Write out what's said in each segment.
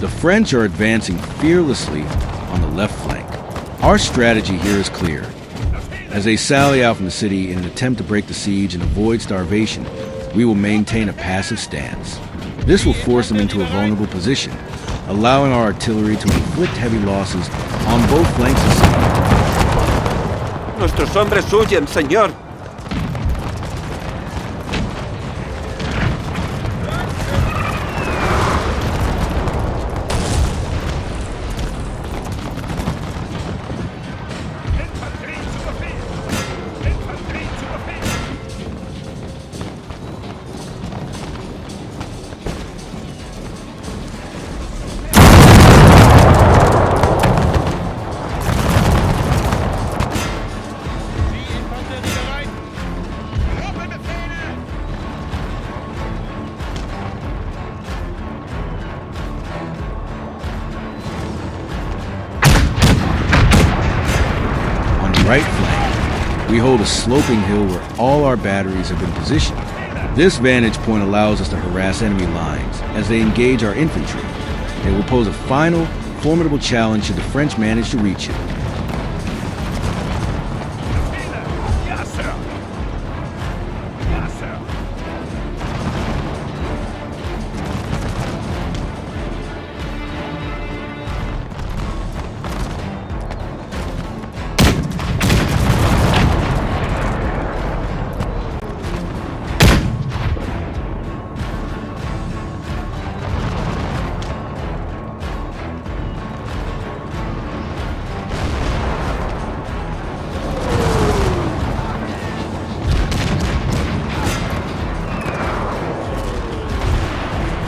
The French are advancing fearlessly on the left flank. Our strategy here is clear. As they sally out from the city in an attempt to break the siege and avoid starvation, we will maintain a passive stance. This will force them into a vulnerable position, allowing our artillery to inflict heavy losses on both flanks of the city. Nuestros hombres huyen, señor. Right flank, we hold a sloping hill where all our batteries have been positioned. This vantage point allows us to harass enemy lines as they engage our infantry. It will pose a final, formidable challenge should the French manage to reach it.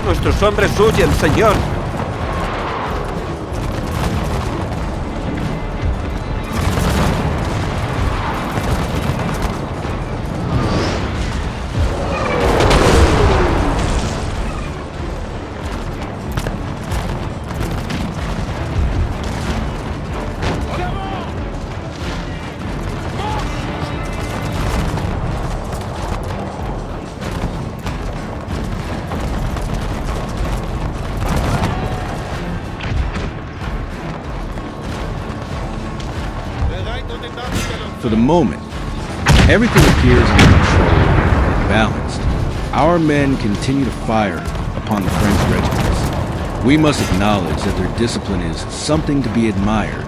Nuestros hombres huyen, señor. For the moment, everything appears under control and balanced. Our men continue to fire upon the French regiments. We must acknowledge that their discipline is something to be admired.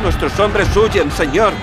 Nuestros hombres huyen, señor.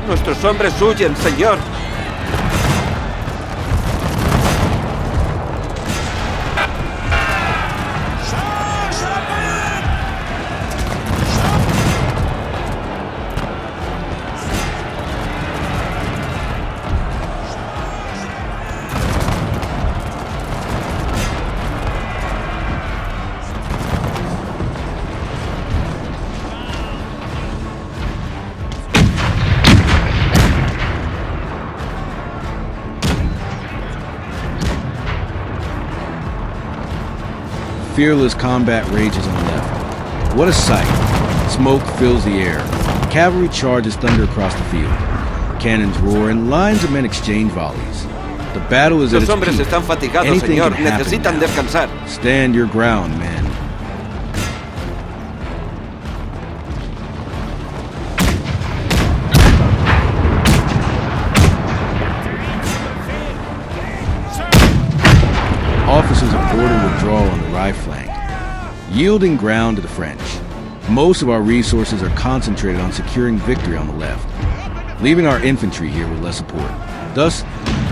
Nuestros hombres huyen, señor. Fearless combat rages on the left. What a sight. Smoke fills the air. Cavalry charges thunder across the field. Cannons roar and lines of men exchange volleys. The battle is at Los its hombres peak. están fatigados, Anything señor. can happen Necesitan now. descansar. Stand your ground, men. Officers have ordered withdrawal on the right flank, yielding ground to the French. Most of our resources are concentrated on securing victory on the left, leaving our infantry here with less support. Thus,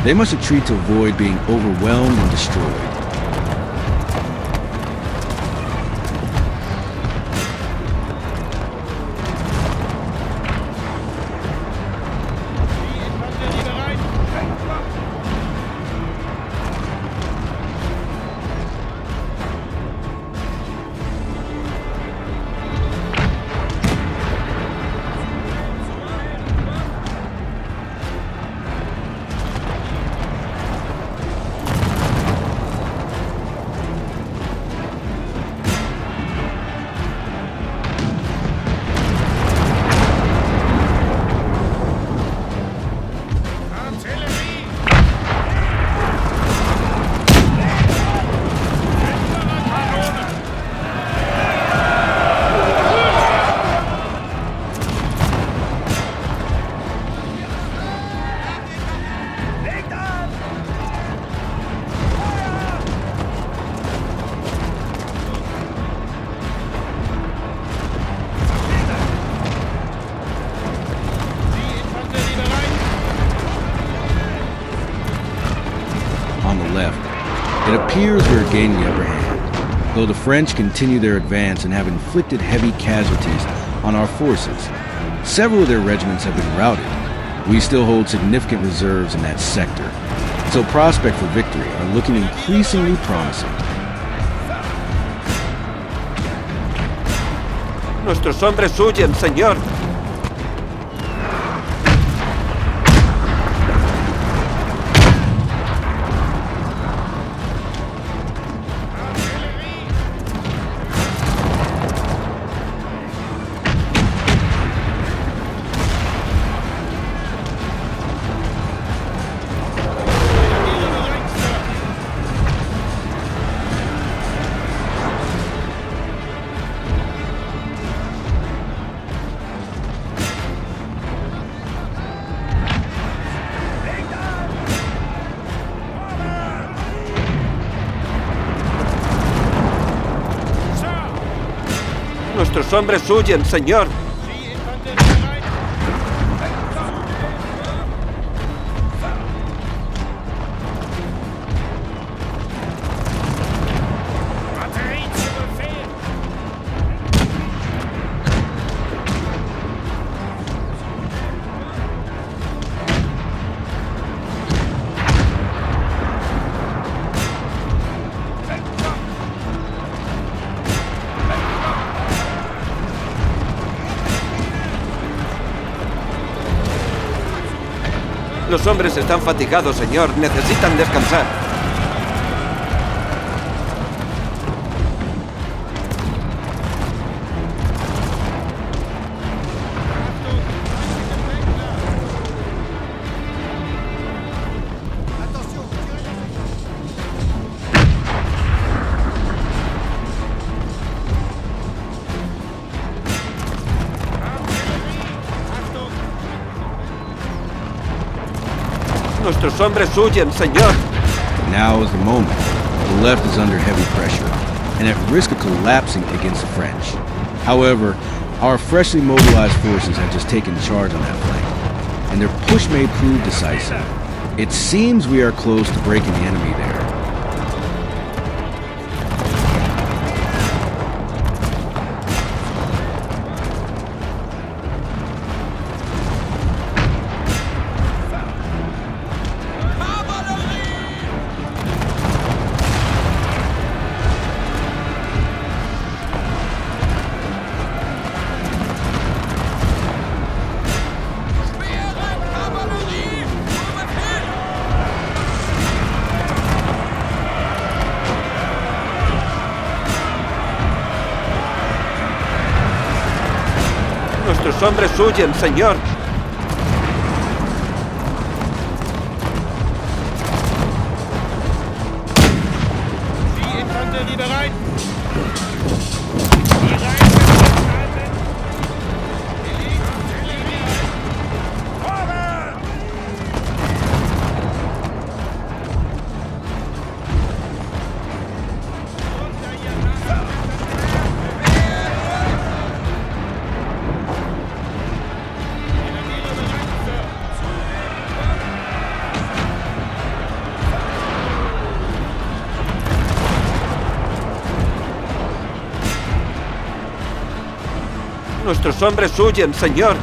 they must retreat to avoid being overwhelmed and destroyed. On the left, it appears we are gaining the upper hand, though the French continue their advance and have inflicted heavy casualties on our forces. Several of their regiments have been routed. We still hold significant reserves in that sector, so prospects for victory are looking increasingly promising. Nuestros hombres huyen, señor. Nuestros hombres huyen, señor. Los hombres están fatigados, señor. Necesitan descansar. Nuestros hombres huyen, señor. Now is the moment. The left is under heavy pressure and at risk of collapsing against the French. However, our freshly mobilized forces have just taken charge on that flank, and their push may prove decisive. It seems we are close to breaking the enemy there. Nuestros hombres huyen, señor. Die Infanterie bereit! Nuestros hombres huyen, señor.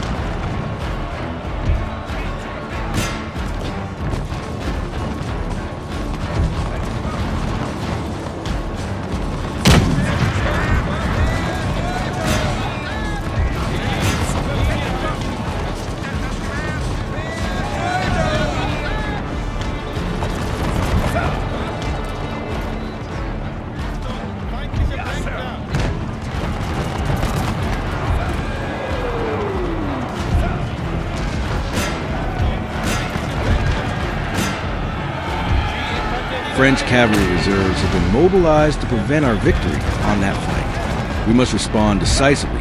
French cavalry reserves have been mobilized to prevent our victory on that flank. We must respond decisively.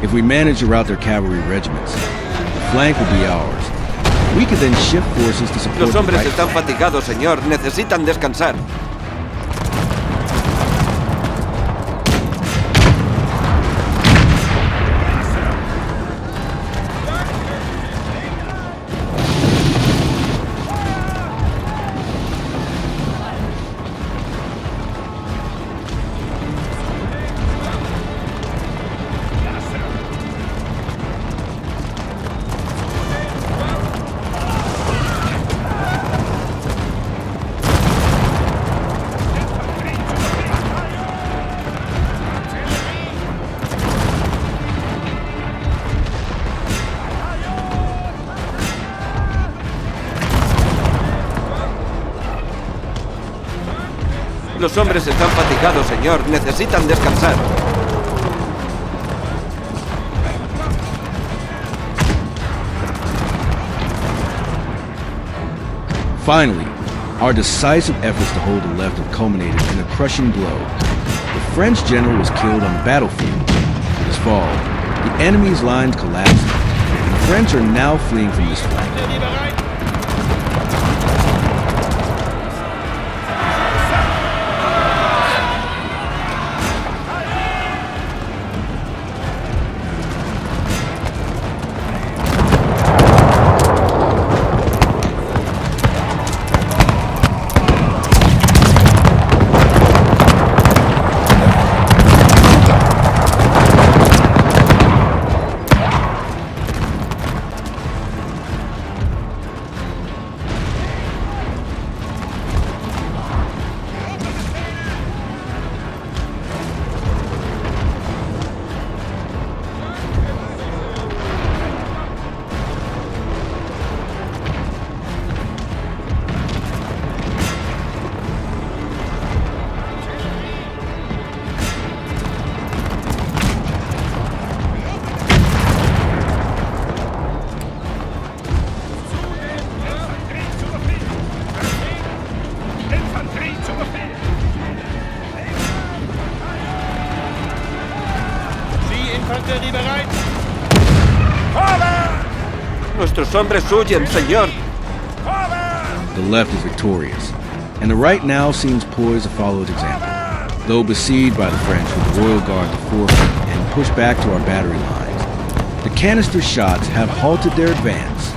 If we manage to rout their cavalry regiments, the flank will be ours. We could then shift forces to support Los the hombres right están flank. fatigados, señor. Necesitan descansar. Los hombres están fatigados, señor. Necesitan descansar. Finally, our decisive efforts to hold the left have culminated in a crushing blow. The French general was killed on the battlefield. With his fall, the enemy's lines collapsed, and the French are now fleeing from this flank. Infanterie bereit! Infanterie bereit! Nuestros hombres huyen, señor. The left is victorious, and the right now seems poised to follow its example. Though besieged by the French with the Royal Guard to forfeit and push back to our battery lines, the canister shots have halted their advance.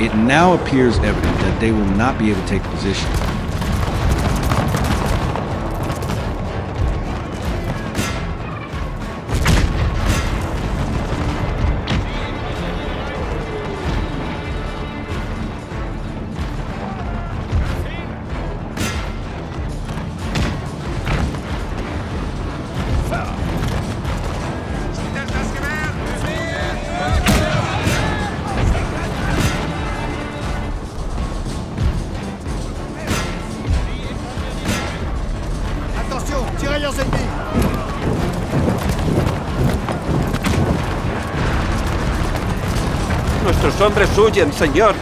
It now appears evident that they will not be able to take the position. Nuestros hombres huyen, señor.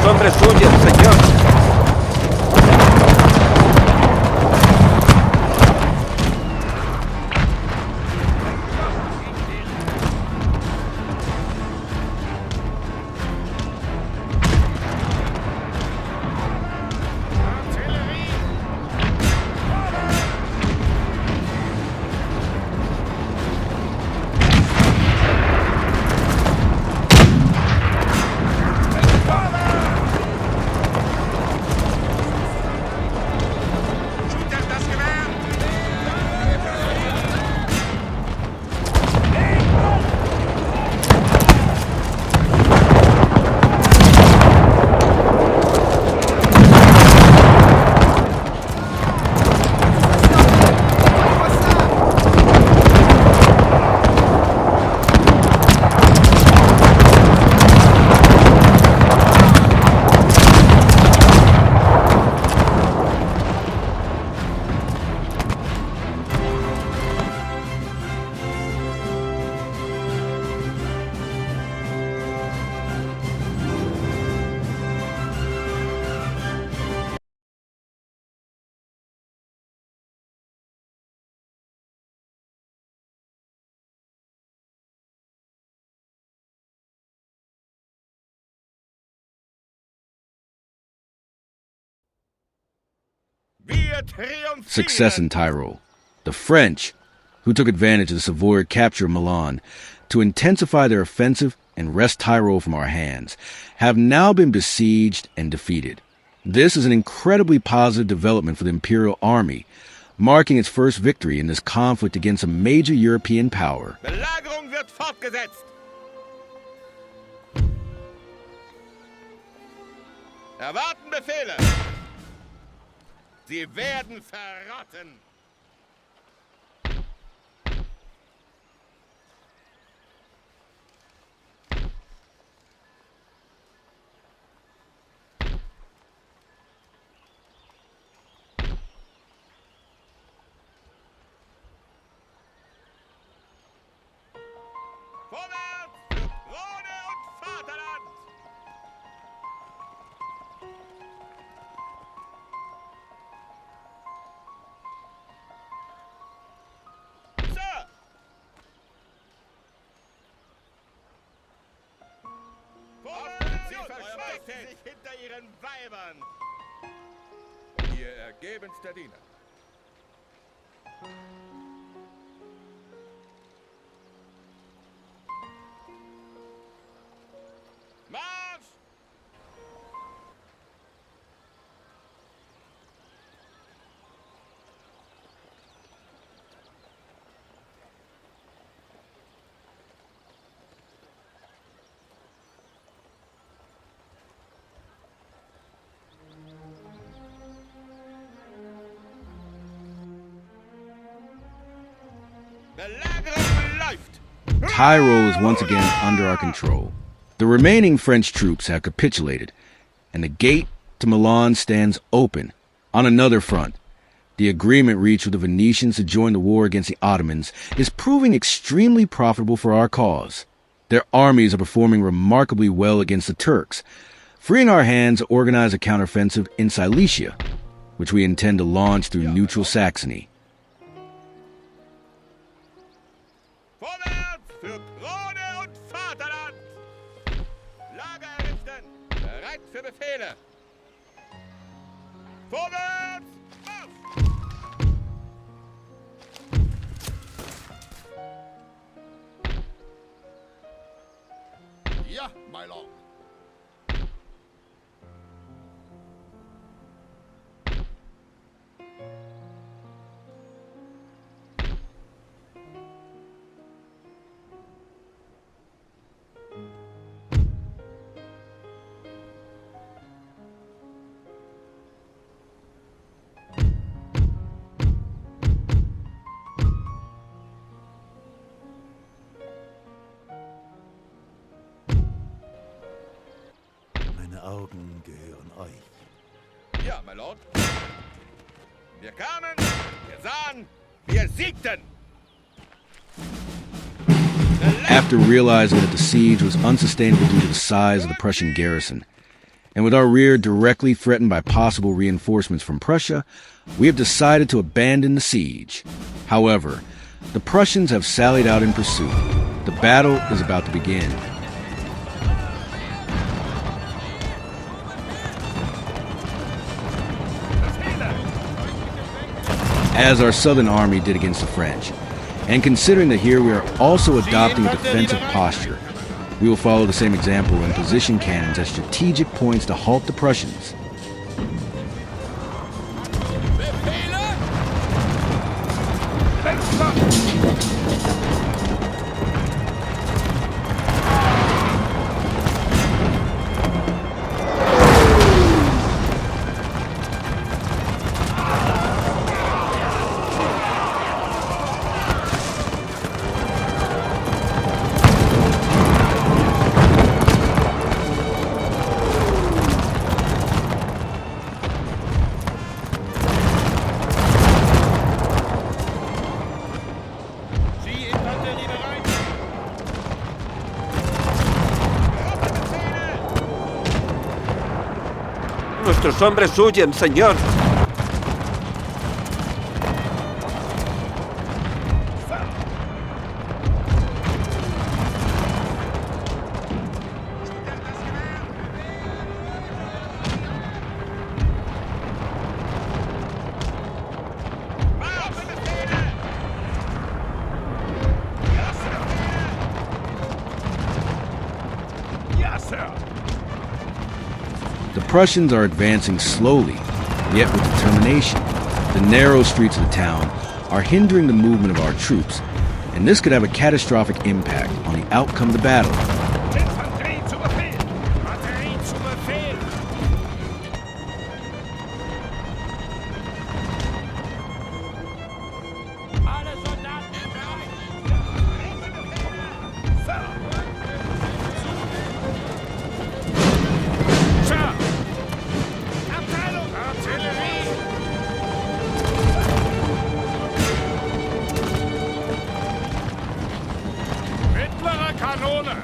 Hombres huyen, señor. Wir triumphieren! Success in Tyrol. The French, who took advantage of the Savoy capture of Milan to intensify their offensive and wrest Tyrol from our hands, have now been besieged and defeated. This is an incredibly positive development for the Imperial Army, marking its first victory in this conflict against a major European power. Belagerung wird fortgesetzt! Erwarten Befehle! Sie werden verrotten! Vorwärts für Krone und Vaterland! Sir! Vorwärts! Sie verstecken sich hinter ihren Weibern! Ihr ergebenster Diener. Marsch! Belagerung läuft! Tyrol is once again under our control. The remaining French troops have capitulated, and the gate to Milan stands open. On another front, the agreement reached with the Venetians to join the war against the Ottomans is proving extremely profitable for our cause. Their armies are performing remarkably well against the Turks, freeing our hands to organize a counteroffensive in Silesia, which we intend to launch through neutral Saxony. Vorwärts für Krone und Vaterland! Lager errichten! Bereit für Befehle! Vorwärts! Marsch! Ja, my lord. Meine Augen gehören euch. Ja, my lord. Wir kamen, wir sahen, wir siegten! After realizing that the siege was unsustainable due to the size of the Prussian garrison, and with our rear directly threatened by possible reinforcements from Prussia, we have decided to abandon the siege. However, the Prussians have sallied out in pursuit. The battle is about to begin. As our southern army did against the French, and considering that here we are also adopting a defensive posture, we will follow the same example and position cannons at strategic points to halt the Prussians. Nuestros hombres huyen, señor. Yes, sir! The Prussians are advancing slowly, yet with determination. The narrow streets of the town are hindering the movement of our troops, and this could have a catastrophic impact on the outcome of the battle. Infanterie zu Befehl! Batterie zu Befehl! Alle Soldaten bereit! Sir! Sir! Abteilung Artillerie! Mittlere Kanone!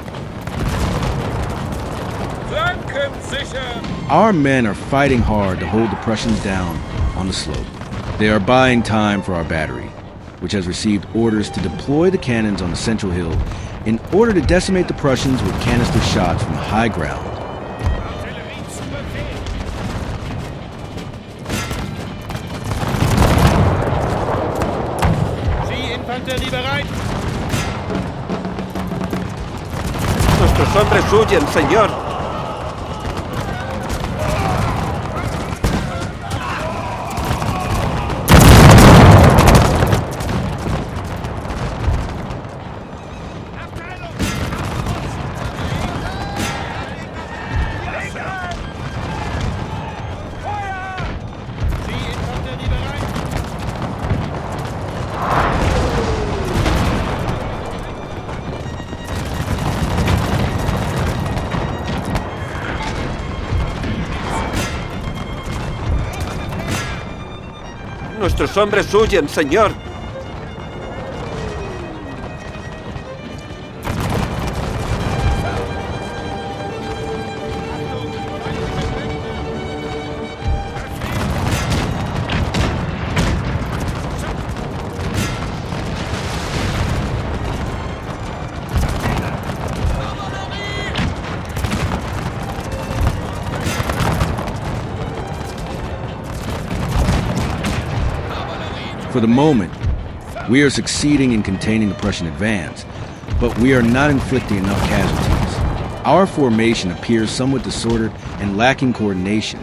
Flanken sicher! Our men are fighting hard to hold the Prussians down on the slope. They are buying time for our battery, which has received orders to deploy the cannons on the central hill in order to decimate the Prussians with canister shots from the high ground. Artillerie zu Befehl! Sie Infanterie bereit! Nuestros hombres huyen, señor. Sie Infanterie bereit! Nuestros hombres huyen, señor. For the moment, we are succeeding in containing the Prussian advance, but we are not inflicting enough casualties. Our formation appears somewhat disordered and lacking coordination.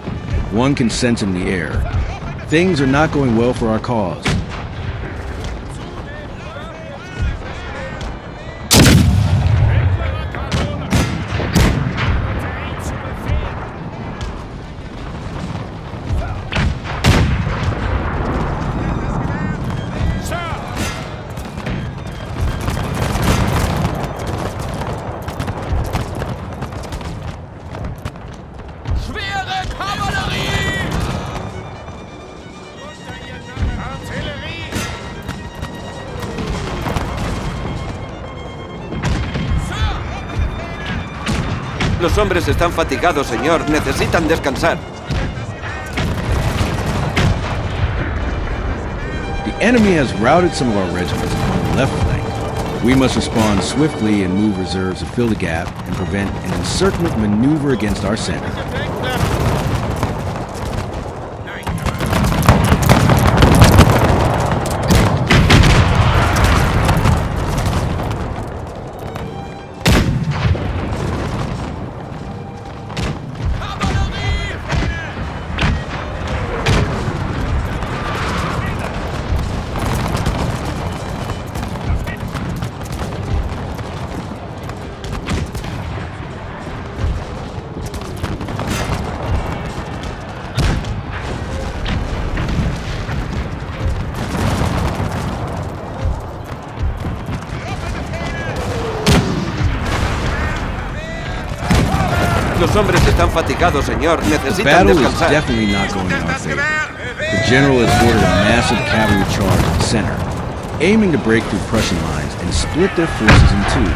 One can sense in the air. Things are not going well for our cause. Los hombres están fatigados, señor. Necesitan descansar. The enemy has routed some of our regiments on the left flank. We must respond swiftly and move reserves to fill the gap and prevent an encirclement maneuver against our center. Los hombres están fatigados, señor. The Necesitan battle is descansar. definitely not going in our favor. The general has ordered a massive cavalry charge at the center, aiming to break through Prussian lines and split their forces in two.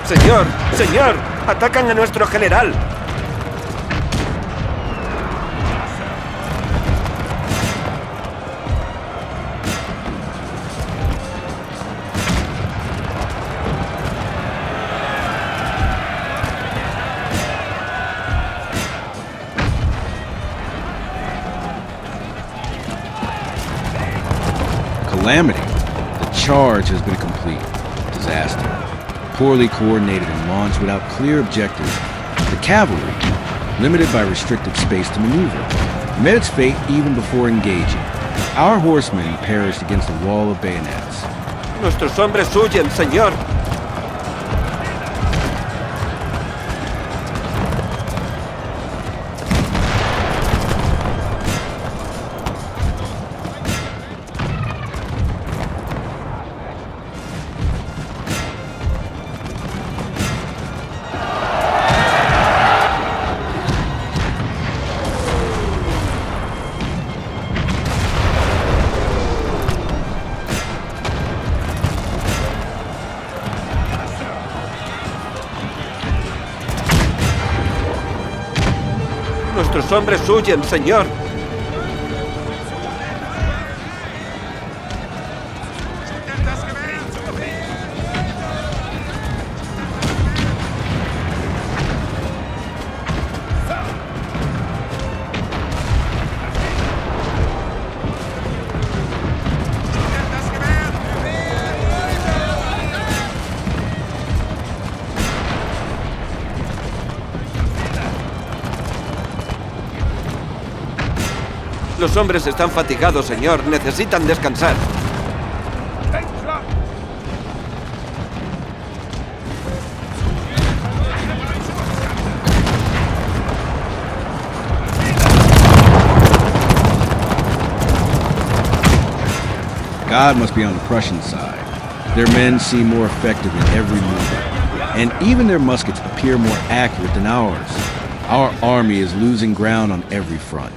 Señor, señor, atacan a nuestro general. Calamity. The charge has been a complete disaster. Poorly coordinated and launched without clear objectives, the cavalry, limited by restricted space to maneuver, met its fate even before engaging. Our horsemen perished against a wall of bayonets. Nuestros hombres huyen, señor. Nuestros hombres huyen, señor. Los hombres están fatigados, señor. Necesitan descansar. God must be on the Prussian side. Their men seem more effective in every movement, and even their muskets appear more accurate than ours. Our army is losing ground on every front,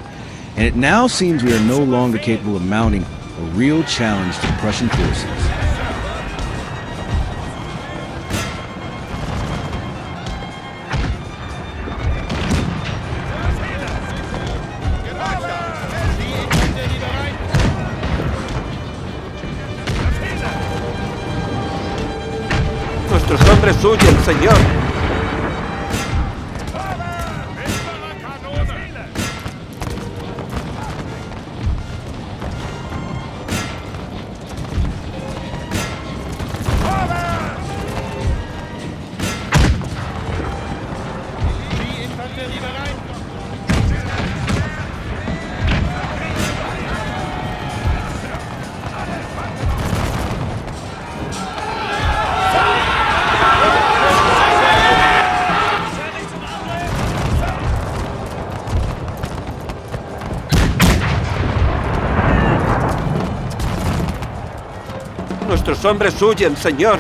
and it now seems we are no longer capable of mounting a real challenge to the Prussian forces. Nuestros hombres huyen, señor. Nuestros hombres huyen, señor.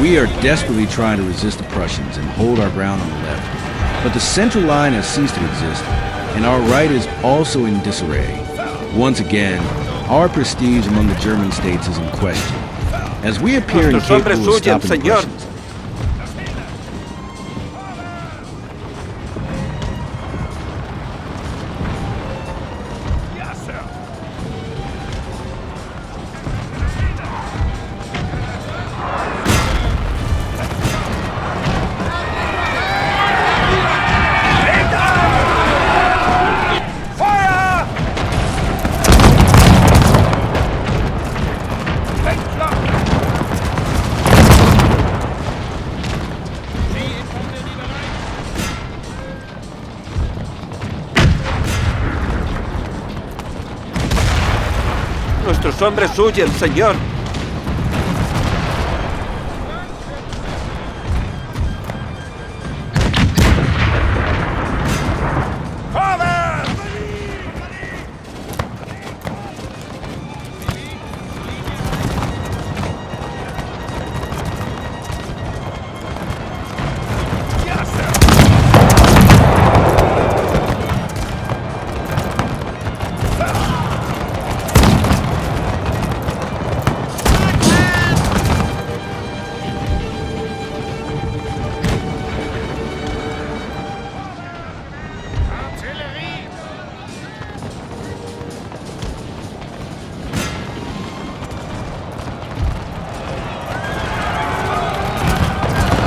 We are desperately trying to resist the Prussians and hold our ground on the left. But the central line has ceased to exist, and our right is also in disarray. Once again, our prestige among the German states is in question, as we appear incapable of stopping the Prussians. Nuestros hombres huyen, señor.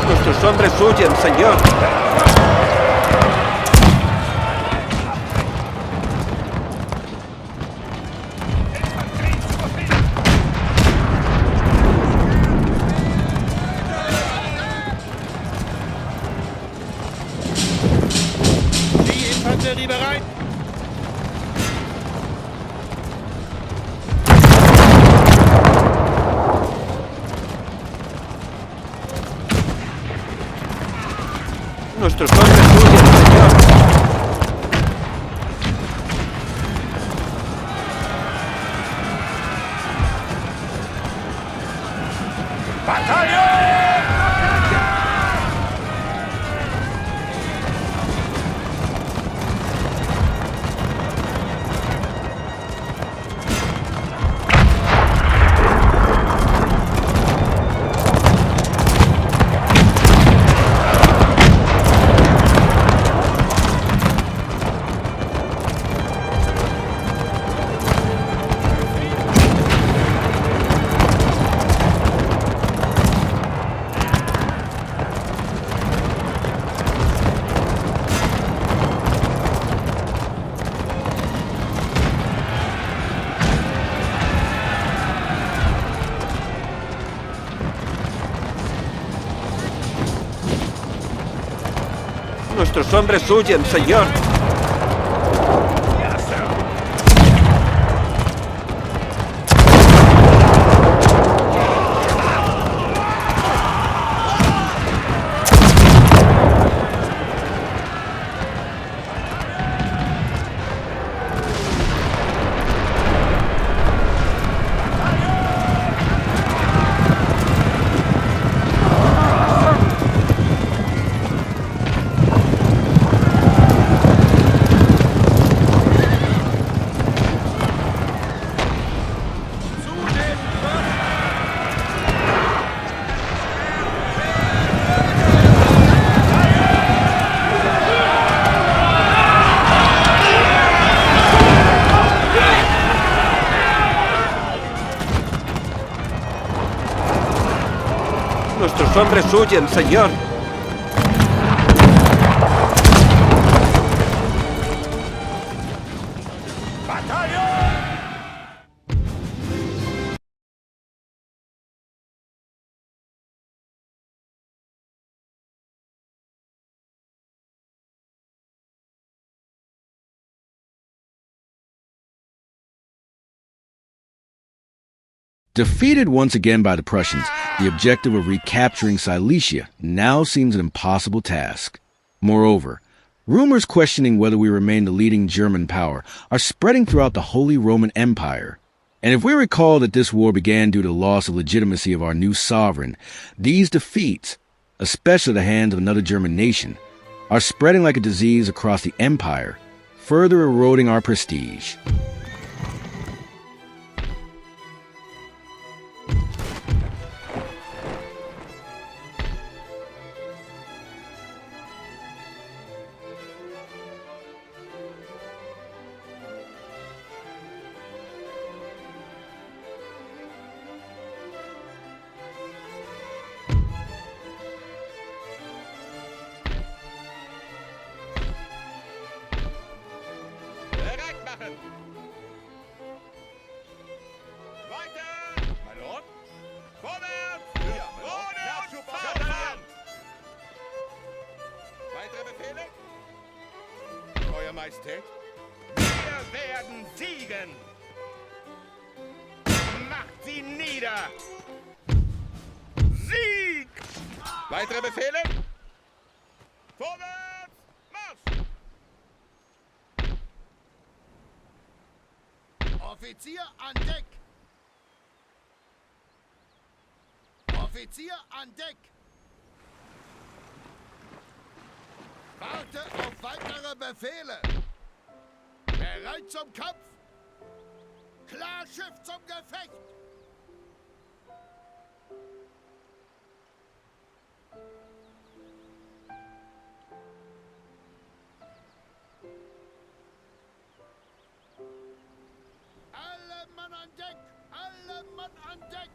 Nuestros hombres huyen, señor. Die Infanterie bereit! Nuestros hombres huyen, señor. Nuestros hombres huyen, señor. Nuestros hombres huyen, señor. Defeated once again by the Prussians, the objective of recapturing Silesia now seems an impossible task. Moreover, rumors questioning whether we remain the leading German power are spreading throughout the Holy Roman Empire. And if we recall that this war began due to the loss of legitimacy of our new sovereign, these defeats, especially at the hands of another German nation, are spreading like a disease across the empire, further eroding our prestige. Bereit machen! Weiter! Mein Lord! Vorwärts! Ja, Krone und Vaterland! Weitere Befehle? Euer Majestät? Wir werden siegen! Macht sie nieder! Sieg! Weitere Befehle? Vorwärts! Marsch! Offizier an Deck! Offizier an Deck! Warte auf weitere Befehle! Bereit zum Kampf! Klar Schiff zum Gefecht! Alle Mann an Deck! Alle Mann an Deck!